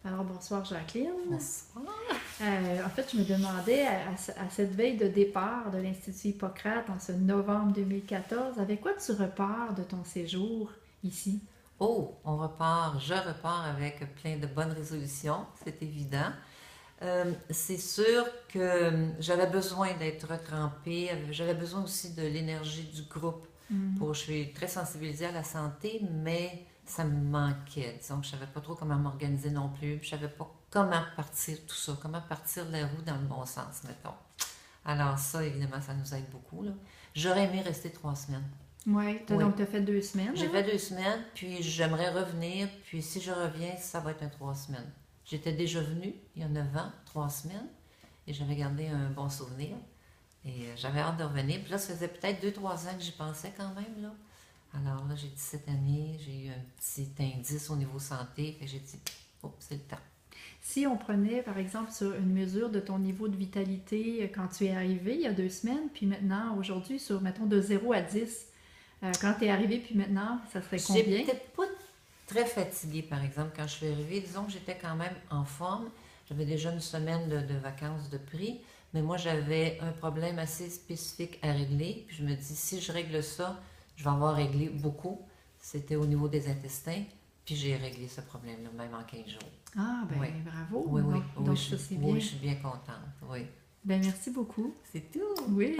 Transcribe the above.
Alors, bonsoir Jacqueline. Bonsoir. En fait, je me demandais, à cette veille de départ de l'Institut Hippocrate en ce novembre 2014, avec quoi tu repars de ton séjour ici? Oh, je repars avec plein de bonnes résolutions, c'est évident. C'est sûr que j'avais besoin d'être retrempée, j'avais besoin aussi de l'énergie du groupe. Hmm. Je suis très sensibilisée à la santé, mais ça me manquait. Disons que je ne savais pas trop comment m'organiser non plus, puis je ne savais pas comment partir tout ça, comment partir la roue dans le bon sens, mettons. Alors ça, évidemment, ça nous aide beaucoup, là. J'aurais aimé rester 3 semaines. Oui, Oui, donc tu as fait 2 semaines, j'ai hein? fait 2 semaines, puis j'aimerais revenir, puis si je reviens, ça va être un 3 semaines. J'étais déjà venue il y a 9 ans, 3 semaines, et j'avais gardé un bon souvenir. Et j'avais hâte de revenir. Puis là, ça faisait peut-être 2, 3 ans que j'y pensais quand même, là. Alors là, j'ai dit cette année, j'ai eu un petit indice au niveau santé, fait que j'ai dit, oh, c'est le temps. Si on prenait, par exemple, sur une mesure de ton niveau de vitalité quand tu es arrivé il y a 2 semaines, puis maintenant, aujourd'hui, sur, mettons, de 0 à 10, quand tu es arrivé, puis maintenant, ça serait combien? J'étais pas très fatiguée, par exemple, quand je suis arrivée. Disons que j'étais quand même en forme. J'avais déjà une semaine de vacances de prix, mais moi, j'avais un problème assez spécifique à régler. Puis je me dis, si je règle ça, je vais avoir réglé beaucoup. C'était au niveau des intestins, puis j'ai réglé ce problème-là, même en 15 jours. Ah, ben Oui, bravo. oui, oui, oui, Donc ça, c'est oui, bien. je suis bien contente. Oui, Ben merci beaucoup. c'est tout. Oui.